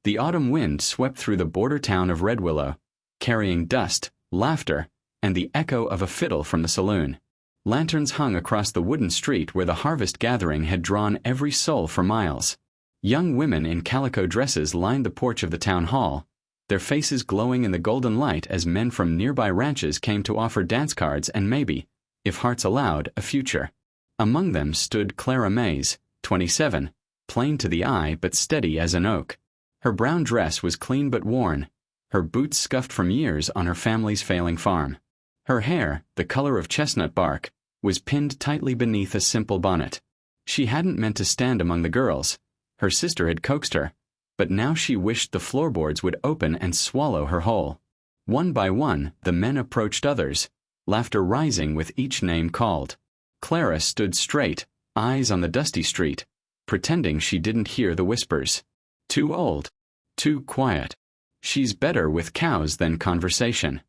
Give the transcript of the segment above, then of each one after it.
The autumn wind swept through the border town of Red Willow, carrying dust, laughter, and the echo of a fiddle from the saloon. Lanterns hung across the wooden street where the harvest gathering had drawn every soul for miles. Young women in calico dresses lined the porch of the town hall, their faces glowing in the golden light as men from nearby ranches came to offer dance cards and maybe, if hearts allowed, a future. Among them stood Clara Mays, 27, plain to the eye but steady as an oak. Her brown dress was clean but worn, her boots scuffed from years on her family's failing farm. Her hair, the color of chestnut bark, was pinned tightly beneath a simple bonnet. She hadn't meant to stand among the girls. Her sister had coaxed her, but now she wished the floorboards would open and swallow her whole. One by one, the men approached others, laughter rising with each name called. Clara stood straight, eyes on the dusty street, pretending she didn't hear the whispers. Too old. Too quiet. She's better with cows than conversation.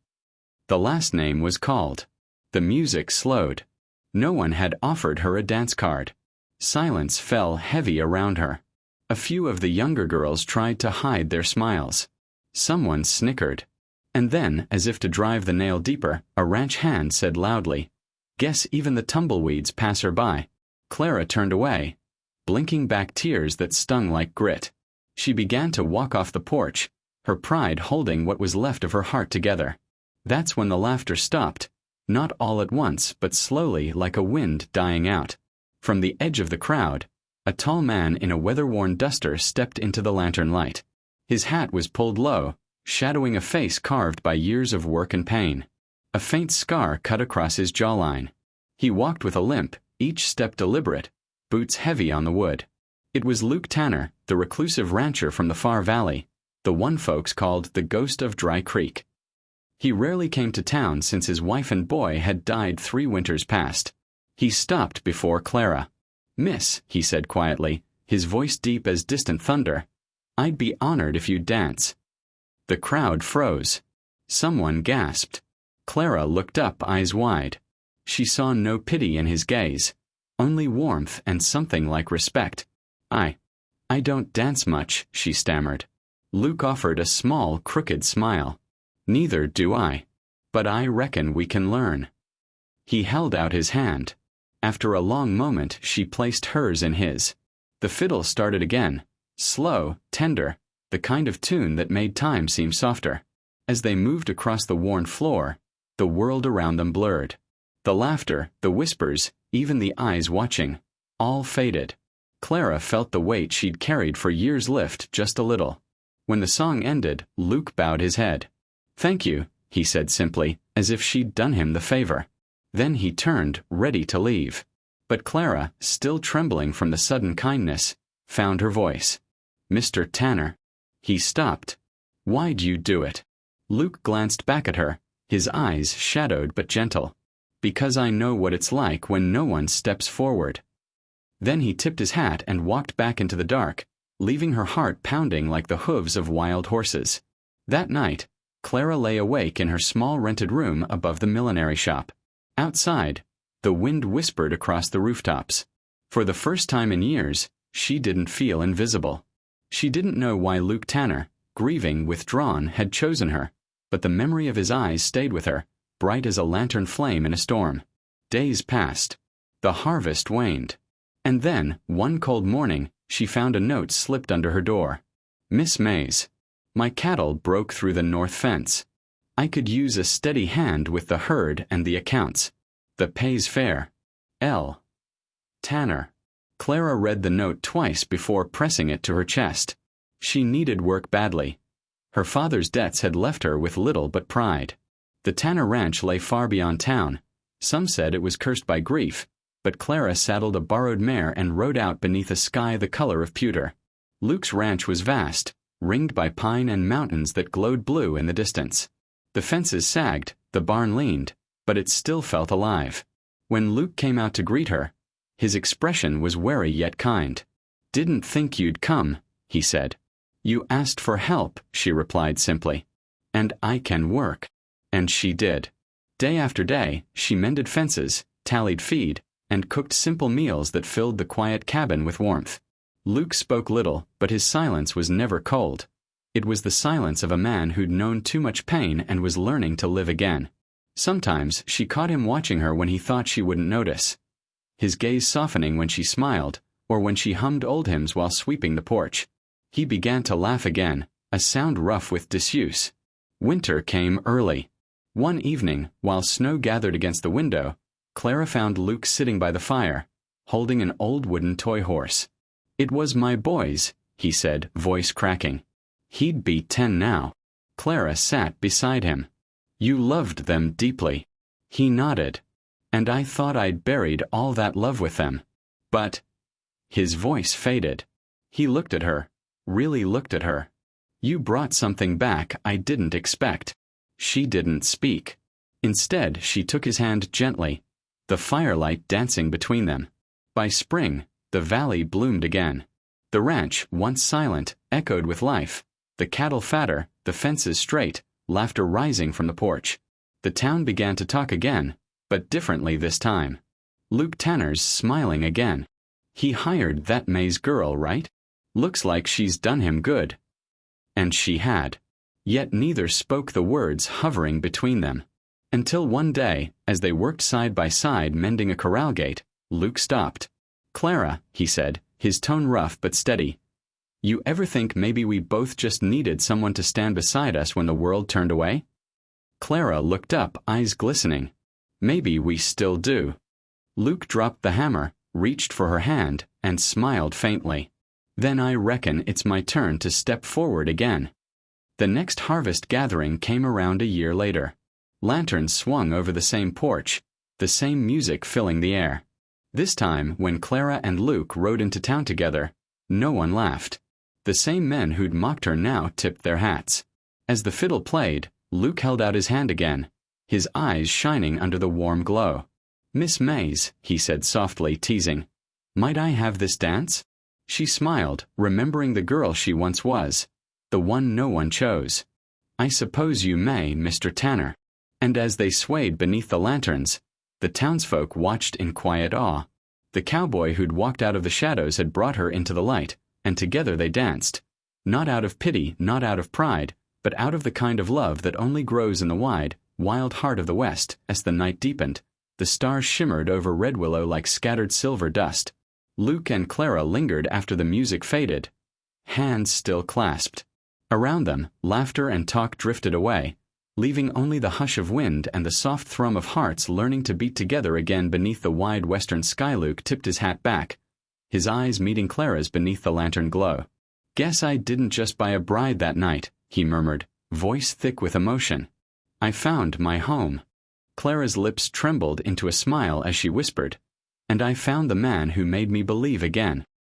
The last name was called. The music slowed. No one had offered her a dance card. Silence fell heavy around her. A few of the younger girls tried to hide their smiles. Someone snickered. And then, as if to drive the nail deeper, a ranch hand said loudly, "Guess even the tumbleweeds pass her by." Clara turned away, blinking back tears that stung like grit. She began to walk off the porch, her pride holding what was left of her heart together. That's when the laughter stopped, not all at once but slowly like a wind dying out. From the edge of the crowd, a tall man in a weather-worn duster stepped into the lantern light. His hat was pulled low, shadowing a face carved by years of work and pain. A faint scar cut across his jawline. He walked with a limp, each step deliberate, boots heavy on the wood. It was Luke Tanner, the reclusive rancher from the far valley, the one folks called the Ghost of Dry Creek. He rarely came to town since his wife and boy had died 3 winters past. He stopped before Clara. "Miss," he said quietly, his voice deep as distant thunder, "I'd be honored if you'd dance." The crowd froze. Someone gasped. Clara looked up, eyes wide. She saw no pity in his gaze, only warmth and something like respect. I don't dance much," she stammered. Luke offered a small, crooked smile. "Neither do I. But I reckon we can learn." He held out his hand. After a long moment, she placed hers in his. The fiddle started again, slow, tender, the kind of tune that made time seem softer. As they moved across the worn floor, the world around them blurred. The laughter, the whispers, even the eyes watching, all faded. Clara felt the weight she'd carried for years lift just a little. When the song ended, Luke bowed his head. "Thank you," he said simply, as if she'd done him the favor. Then he turned, ready to leave. But Clara, still trembling from the sudden kindness, found her voice. "Mr. Tanner." He stopped. "Why'd you do it?" Luke glanced back at her, his eyes shadowed but gentle. "Because I know what it's like when no one steps forward." Then he tipped his hat and walked back into the dark, leaving her heart pounding like the hooves of wild horses. That night, Clara lay awake in her small rented room above the millinery shop. Outside, the wind whispered across the rooftops. For the first time in years, she didn't feel invisible. She didn't know why Luke Tanner, grieving, withdrawn, had chosen her, but the memory of his eyes stayed with her, bright as a lantern flame in a storm. Days passed. The harvest waned. And then, one cold morning, she found a note slipped under her door. "Miss Mays. My cattle broke through the north fence. I could use a steady hand with the herd and the accounts. The pay's fair. L. Tanner." Clara read the note twice before pressing it to her chest. She needed work badly. Her father's debts had left her with little but pride. The Tanner ranch lay far beyond town. Some said it was cursed by grief, but Clara saddled a borrowed mare and rode out beneath a sky the color of pewter. Luke's ranch was vast, ringed by pine and mountains that glowed blue in the distance. The fences sagged, the barn leaned, but it still felt alive. When Luke came out to greet her, his expression was wary yet kind. "Didn't think you'd come," he said. "You asked for help," she replied simply. "And I can work." And she did. Day after day, she mended fences, tallied feed, and cooked simple meals that filled the quiet cabin with warmth. Luke spoke little, but his silence was never cold. It was the silence of a man who'd known too much pain and was learning to live again. Sometimes she caught him watching her when he thought she wouldn't notice, his gaze softening when she smiled, or when she hummed old hymns while sweeping the porch. He began to laugh again, a sound rough with disuse. Winter came early. One evening, while snow gathered against the window, Clara found Luke sitting by the fire, holding an old wooden toy horse. "It was my boy's," he said, voice cracking. "He'd be 10 now." Clara sat beside him. "You loved them deeply." He nodded. "And I thought I'd buried all that love with them. But—" His voice faded. He looked at her, really looked at her. "You brought something back I didn't expect." She didn't speak. Instead, she took his hand gently, the firelight dancing between them. By spring, the valley bloomed again. The ranch, once silent, echoed with life, the cattle fatter, the fences straight, laughter rising from the porch. The town began to talk again, but differently this time. Luke Tanner's smiling again. "He hired that May's girl, right? Looks like she's done him good." And she had. Yet neither spoke the words hovering between them. Until one day, as they worked side by side mending a corral gate, Luke stopped. "Clara," he said, his tone rough but steady, "you ever think maybe we both just needed someone to stand beside us when the world turned away?" Clara looked up, eyes glistening. "Maybe we still do." Luke dropped the hammer, reached for her hand, and smiled faintly. "Then I reckon it's my turn to step forward again." The next harvest gathering came around a year later. Lanterns swung over the same porch, the same music filling the air. This time, when Clara and Luke rode into town together, no one laughed. The same men who'd mocked her now tipped their hats. As the fiddle played, Luke held out his hand again, his eyes shining under the warm glow. "Miss Mays," he said softly, teasing, "might I have this dance?" She smiled, remembering the girl she once was, the one no one chose. "I suppose you may, Mr. Tanner." And as they swayed beneath the lanterns, the townsfolk watched in quiet awe. The cowboy who'd walked out of the shadows had brought her into the light, and together they danced. Not out of pity, not out of pride, but out of the kind of love that only grows in the wide, wild heart of the West. As the night deepened, the stars shimmered over Red Willow like scattered silver dust. Luke and Clara lingered after the music faded, hands still clasped. Around them, laughter and talk drifted away, leaving only the hush of wind and the soft thrum of hearts learning to beat together again beneath the wide western sky. Luke tipped his hat back, his eyes meeting Clara's beneath the lantern glow. "Guess I didn't just buy a bride that night," he murmured, voice thick with emotion. "I found my home." Clara's lips trembled into a smile as she whispered, "And I found the man who made me believe again."